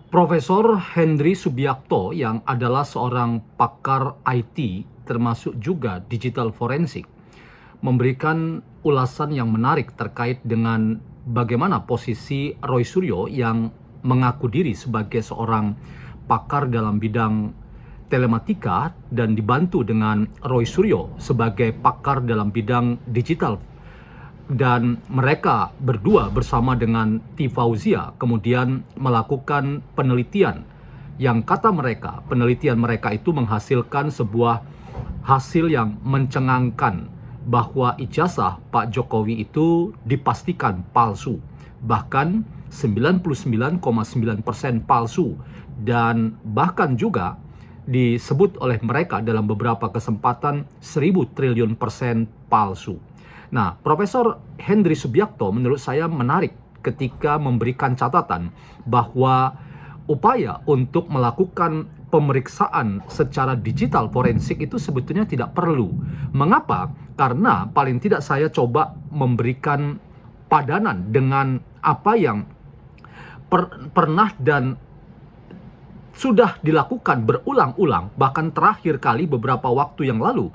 Profesor Henry Subiakto yang adalah seorang pakar IT termasuk juga digital forensik memberikan ulasan yang menarik terkait dengan bagaimana posisi Roy Suryo yang mengaku diri sebagai seorang pakar dalam bidang telematika dan dibantu dengan Roy Suryo sebagai pakar dalam bidang digital, dan mereka berdua bersama dengan T. Fauzia kemudian melakukan penelitian yang kata mereka, penelitian mereka itu menghasilkan sebuah hasil yang mencengangkan bahwa ijazah Pak Jokowi itu dipastikan palsu, bahkan 99,9% palsu, dan bahkan juga disebut oleh mereka dalam beberapa kesempatan 1000 triliun persen palsu. Nah, Profesor Henry Subiakto menurut saya menarik ketika memberikan catatan bahwa upaya untuk melakukan pemeriksaan secara digital forensik itu sebetulnya tidak perlu. Mengapa? Karena paling tidak saya coba memberikan padanan dengan apa yang pernah dan sudah dilakukan berulang-ulang, bahkan terakhir kali beberapa waktu yang lalu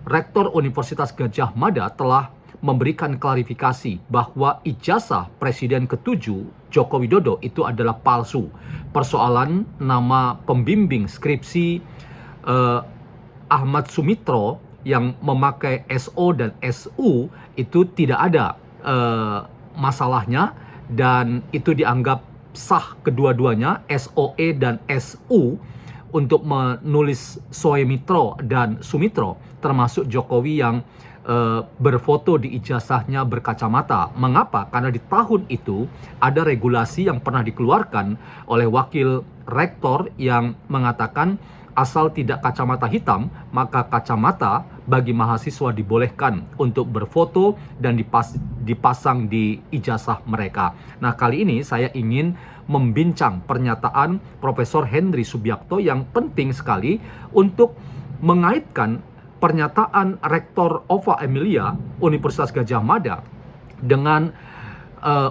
Rektor Universitas Gadjah Mada telah memberikan klarifikasi bahwa ijazah Presiden ke-7 Joko Widodo itu adalah palsu. Persoalan nama pembimbing skripsi Ahmad Sumitro yang memakai SO dan SU itu tidak ada masalahnya, dan itu dianggap sah kedua-duanya, SOE dan SU, untuk menulis Soemitro dan Sumitro, termasuk Jokowi yang berfoto di ijazahnya berkacamata. Mengapa? Karena di tahun itu ada regulasi yang pernah dikeluarkan oleh wakil rektor yang mengatakan asal tidak kacamata hitam, maka kacamata bagi mahasiswa dibolehkan untuk berfoto dan dipasang di ijazah mereka. Nah, kali ini saya ingin membincang pernyataan Profesor Henry Subiakto yang penting sekali untuk mengaitkan pernyataan Rektor Ova Emilia Universitas Gadjah Mada dengan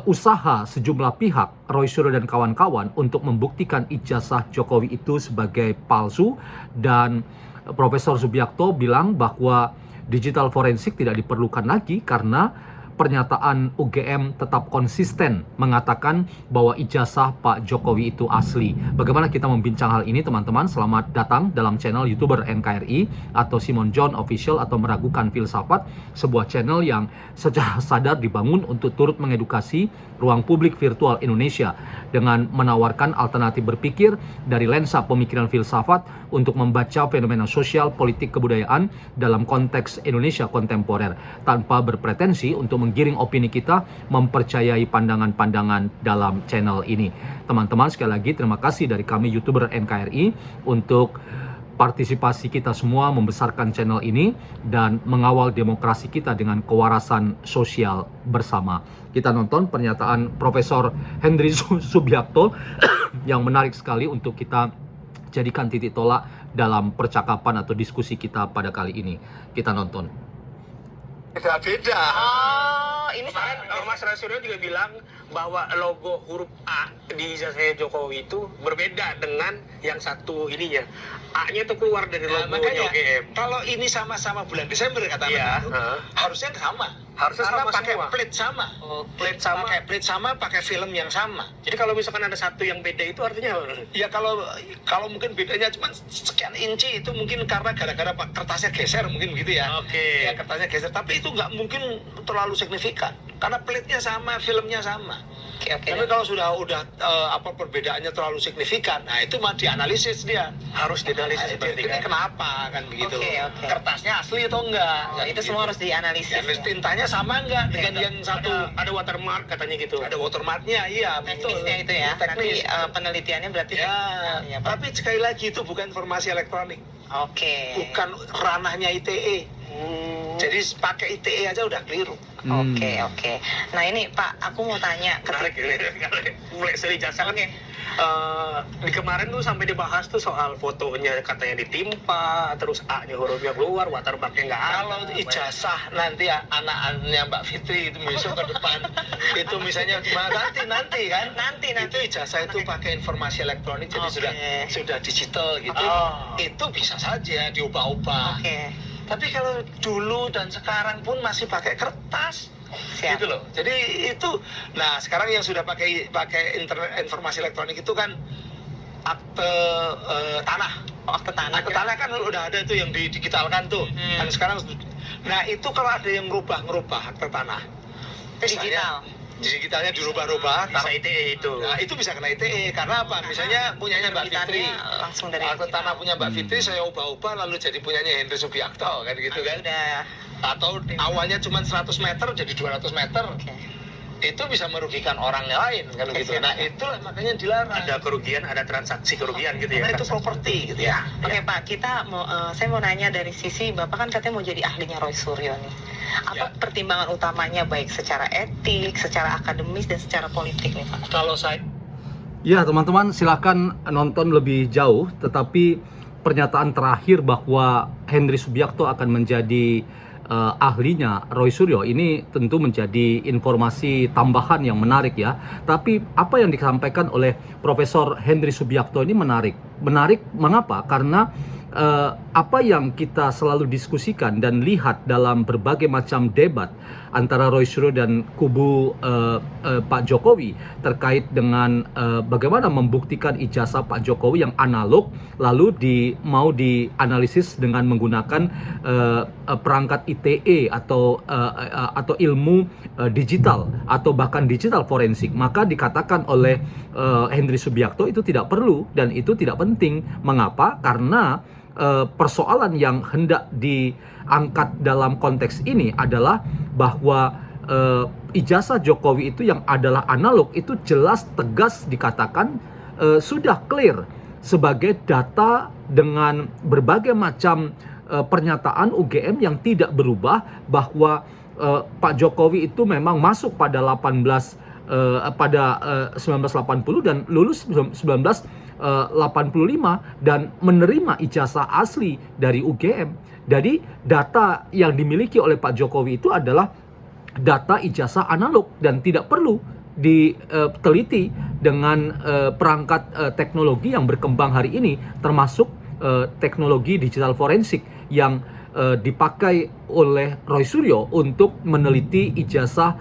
usaha sejumlah pihak, Roy Suryo dan kawan-kawan, untuk membuktikan ijazah Jokowi itu sebagai palsu. Dan Profesor Subiakto bilang bahwa digital forensik tidak diperlukan lagi karena pernyataan UGM tetap konsisten mengatakan bahwa ijazah Pak Jokowi itu asli. Bagaimana kita membincang hal ini, teman-teman? Selamat datang dalam channel YouTuber NKRI atau Simon John Official atau Meragukan Filsafat, sebuah channel yang secara sadar dibangun untuk turut mengedukasi ruang publik virtual Indonesia dengan menawarkan alternatif berpikir dari lensa pemikiran filsafat untuk membaca fenomena sosial, politik, kebudayaan dalam konteks Indonesia kontemporer tanpa berpretensi untuk menggiring opini kita mempercayai pandangan-pandangan dalam channel ini. Teman-teman, sekali lagi terima kasih dari kami YouTuber NKRI untuk partisipasi kita semua membesarkan channel ini dan mengawal demokrasi kita dengan kewarasan sosial bersama. Kita nonton pernyataan Profesor Henry Subiakto yang menarik sekali untuk kita jadikan titik tolak dalam percakapan atau diskusi kita pada kali ini. Kita nonton. Beda-beda. Oh, ini Kemarin Mas Rasuryo juga bilang bahwa logo huruf A di ijazah Jokowi itu berbeda dengan yang satu ininya. A-nya itu keluar dari logo UGM. kalau ini sama-sama bulan Desember kata Iya, harusnya sama. Harusnya Karena sama pakai semua. plate sama. Plate sama. Pakai plate sama, pakai film yang sama. Jadi kalau misalkan ada satu yang beda itu artinya Ya kalau mungkin bedanya cuma sekian inci, itu mungkin karena gara-gara kertasnya geser mungkin gitu ya. Oke. Ya kertasnya geser, tapi itu nggak mungkin terlalu signifikan karena plate-nya sama, filmnya sama. Tapi kalau sudah perbedaannya terlalu signifikan, nah itu mah dianalisis dia. harus dianalisis seperti Ini kenapa kan begitu? Oke. Kertasnya asli atau enggak? Nah, itu semua harus dianalisis. Ya, tintanya sama enggak dengan yang satu? ada watermark katanya gitu. Ada watermarknya, iya betul. Teknisnya itu ya. Teknis. Nanti penelitiannya berarti Ya, Pak. tapi sekali lagi itu bukan informasi elektronik, Oke. bukan ranahnya ITE. Jadi pakai ITE aja udah keliru. Oke. Nah ini Pak, aku mau tanya Menarik ini, mulai seri jasa kan. Di kemarin tuh sampai dibahas tuh soal fotonya katanya ditimpa, terus A-nya hurufnya keluar, watermarknya nggak ada. Kalau ijazah nanti anak-anaknya Mbak Fitri itu besok ke depan itu misalnya nanti kan itu ijazah itu pakai informasi elektronik jadi sudah digital gitu, itu bisa saja diubah-ubah. Tapi kalau dulu dan sekarang pun masih pakai kertas. Siap. Gitu loh. Jadi itu, nah sekarang yang sudah pakai informasi elektronik itu kan akte tanah. Akte tanah. Akte tanah kan udah ada tuh yang digitalkan tuh. Kan sekarang, nah itu kalau ada yang ngerubah akte tanah, digitalnya dirubah-rubah, Bisa ITE itu. nah itu bisa kena ITE karena apa? Misalnya punyanya Mbak Fitri, langsung dari akte tanah punya Mbak Fitri saya ubah-ubah lalu jadi punyanya Hendri Subiakto kan gitu kan. Atau awalnya cuma 100 meter jadi 200 meter. Itu bisa merugikan orang lain kan gitu. Nah, itulah makanya dilarang. Ada kerugian, ada transaksi kerugian gitu ya. Karena itu properti gitu ya. Oke Pak, saya mau nanya dari sisi Bapak kan katanya mau jadi ahlinya Roy Suryo nih. Apa pertimbangan utamanya baik secara etik, secara akademis dan secara politik nih Pak? Kalau saya Ya teman-teman silakan nonton lebih jauh, tetapi pernyataan terakhir bahwa Hendri Subiakto akan menjadi ahlinya Roy Suryo ini tentu menjadi informasi tambahan yang menarik ya. Tapi apa yang disampaikan oleh Profesor Hendri Subiakto ini menarik. Menarik mengapa? Karena apa yang kita selalu diskusikan dan lihat dalam berbagai macam debat antara Roy Suryo dan kubu Pak Jokowi terkait dengan bagaimana membuktikan ijazah Pak Jokowi yang analog lalu mau dianalisis dengan menggunakan perangkat ITE atau ilmu digital atau bahkan digital forensik, maka dikatakan oleh Hendri Subiakto itu tidak perlu dan itu tidak penting. Mengapa? Karena persoalan yang hendak diangkat dalam konteks ini adalah bahwa ijazah Jokowi itu yang adalah analog itu jelas tegas dikatakan sudah clear sebagai data dengan berbagai macam pernyataan UGM yang tidak berubah bahwa Pak Jokowi itu memang masuk pada 1980 dan lulus 1985 dan menerima ijazah asli dari UGM. Jadi data yang dimiliki oleh Pak Jokowi itu adalah data ijazah analog dan tidak perlu diteliti dengan perangkat teknologi yang berkembang hari ini, termasuk teknologi digital forensik yang dipakai oleh Roy Suryo untuk meneliti ijazah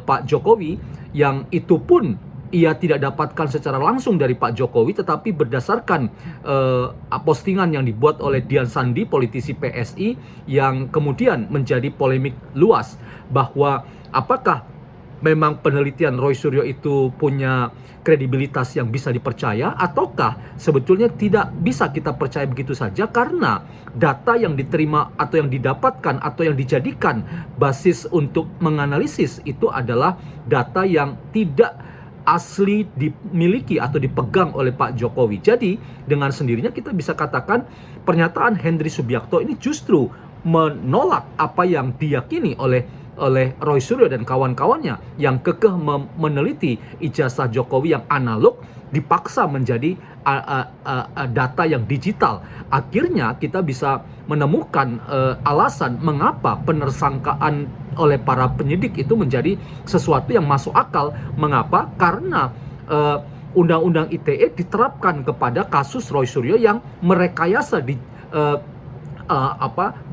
Pak Jokowi, yang itu pun ia tidak dapatkan secara langsung dari Pak Jokowi, tetapi berdasarkan postingan yang dibuat oleh Dian Sandi, politisi PSI, yang kemudian menjadi polemik luas bahwa apakah memang penelitian Roy Suryo itu punya kredibilitas yang bisa dipercaya ataukah sebetulnya tidak bisa kita percaya begitu saja karena data yang diterima atau yang didapatkan atau yang dijadikan basis untuk menganalisis itu adalah data yang tidak asli dimiliki atau dipegang oleh Pak Jokowi. Jadi dengan sendirinya kita bisa katakan pernyataan Hendri Subiakto ini justru menolak apa yang diyakini oleh Roy Suryo dan kawan-kawannya yang kekeh meneliti ijazah Jokowi yang analog dipaksa menjadi data yang digital. Akhirnya kita bisa menemukan alasan mengapa penersangkaan oleh para penyidik itu menjadi sesuatu yang masuk akal. Mengapa? Karena Undang-Undang ITE diterapkan kepada kasus Roy Suryo yang merekayasa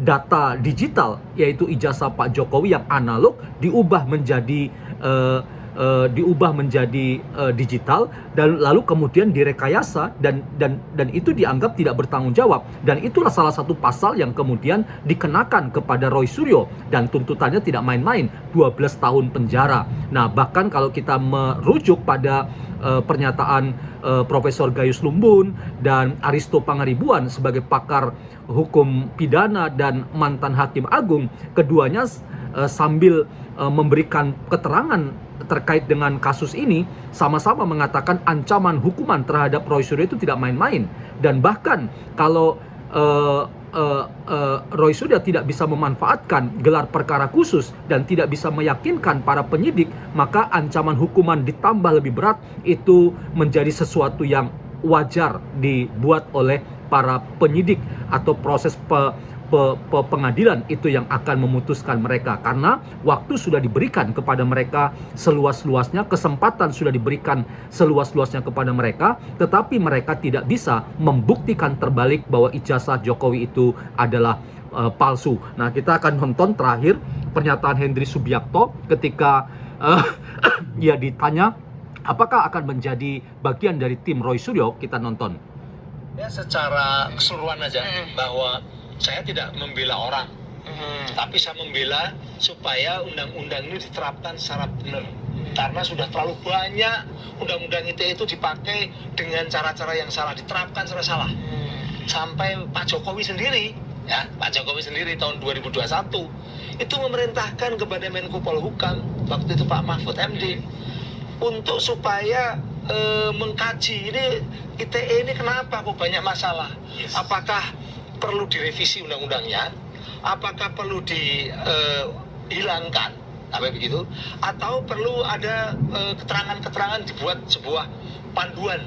data digital, yaitu ijazah Pak Jokowi yang analog diubah menjadi digital dan lalu kemudian direkayasa dan itu dianggap tidak bertanggung jawab, dan itulah salah satu pasal yang kemudian dikenakan kepada Roy Suryo dan tuntutannya tidak main-main, 12 tahun penjara. Nah, bahkan kalau kita merujuk pada pernyataan Profesor Gayus Lumbun dan Aristo Pangaribuan sebagai pakar hukum pidana dan mantan hakim agung, keduanya sambil memberikan keterangan terkait dengan kasus ini sama-sama mengatakan ancaman hukuman terhadap Roy Suryo itu tidak main-main, dan bahkan kalau Roy Suryo tidak bisa memanfaatkan gelar perkara khusus dan tidak bisa meyakinkan para penyidik, maka ancaman hukuman ditambah lebih berat itu menjadi sesuatu yang wajar dibuat oleh para penyidik atau proses pengadilan itu yang akan memutuskan mereka, karena waktu sudah diberikan kepada mereka seluas-luasnya, kesempatan sudah diberikan seluas-luasnya kepada mereka, tetapi mereka tidak bisa membuktikan terbalik bahwa ijazah Jokowi itu adalah palsu. Nah, kita akan nonton terakhir pernyataan Henry Subiakto ketika ia ditanya apakah akan menjadi bagian dari tim Roy Suryo. Kita nonton. Ya, secara keseluruhan aja bahwa saya tidak membela orang, tapi saya membela supaya undang-undang ini diterapkan secara benar. Karena sudah terlalu banyak undang-undang ITE itu dipakai dengan cara-cara yang salah, diterapkan secara salah. Sampai Pak Jokowi sendiri, ya Pak Jokowi sendiri tahun 2021 itu memerintahkan kepada Menko Polhukam, waktu itu Pak Mahfud MD, untuk supaya mengkaji ini ITE ini kenapa kok banyak masalah. Apakah perlu direvisi undang-undangnya, apakah perlu dihilangkan, sampai begitu, atau perlu ada keterangan-keterangan, dibuat sebuah panduan.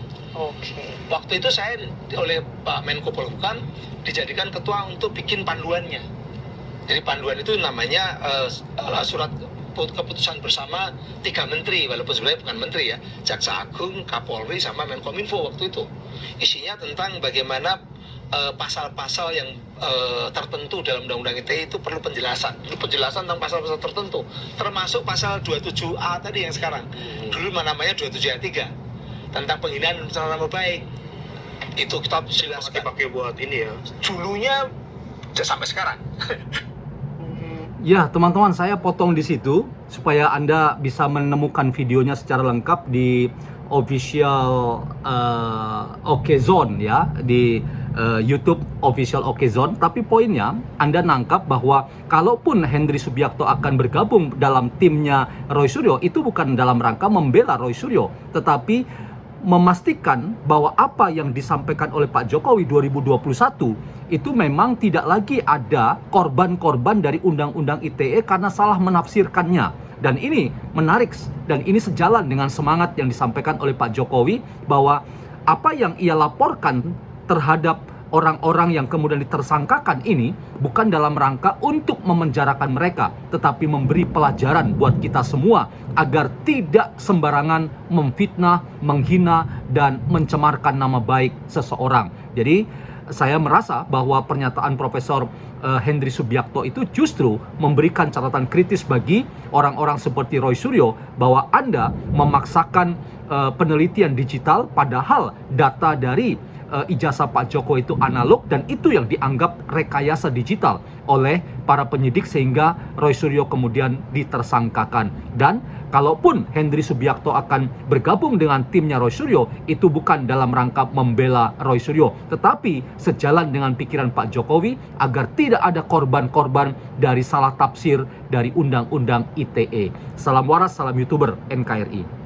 Waktu itu saya oleh Pak Menko Polhukam dijadikan ketua untuk bikin panduannya. Jadi panduan itu namanya surat keputusan bersama 3 menteri, walaupun sebenarnya bukan menteri ya, Jaksa Agung, Kapolri, sama Menkominfo waktu itu. Isinya tentang bagaimana pasal-pasal yang tertentu dalam Undang-Undang ITE itu perlu penjelasan. Itu penjelasan tentang pasal-pasal tertentu, termasuk pasal 27A tadi yang sekarang. Dulu namanya 27 ayat 3 tentang penghinaan dan pencemaran nama baik. Itu kita jelaskan. Pakai buat ini ya. Dulunya sampai sekarang. Ya, teman-teman, saya potong di situ supaya Anda bisa menemukan videonya secara lengkap di official Okezone ya, di YouTube official Okezone. Tapi poinnya, Anda nangkap bahwa kalaupun Henry Subiakto akan bergabung dalam timnya Roy Suryo, itu bukan dalam rangka membela Roy Suryo, tetapi memastikan bahwa apa yang disampaikan oleh Pak Jokowi 2021 itu memang tidak lagi ada korban-korban dari Undang-Undang ITE karena salah menafsirkannya. Dan ini menarik dan ini sejalan dengan semangat yang disampaikan oleh Pak Jokowi bahwa apa yang ia laporkan terhadap orang-orang yang kemudian ditersangkakan ini bukan dalam rangka untuk memenjarakan mereka, tetapi memberi pelajaran buat kita semua agar tidak sembarangan memfitnah, menghina, dan mencemarkan nama baik seseorang. Jadi saya merasa bahwa pernyataan Profesor Henry Subiakto itu justru memberikan catatan kritis bagi orang-orang seperti Roy Suryo bahwa Anda memaksakan penelitian digital padahal data dari ijazah Pak Jokowi itu analog dan itu yang dianggap rekayasa digital oleh para penyidik sehingga Roy Suryo kemudian ditersangkakan. Dan kalaupun Henry Subiakto akan bergabung dengan timnya Roy Suryo, itu bukan dalam rangka membela Roy Suryo, tetapi sejalan dengan pikiran Pak Jokowi agar tidak ada korban-korban dari salah tafsir dari Undang-Undang ITE. Salam waras, salam YouTuber NKRI.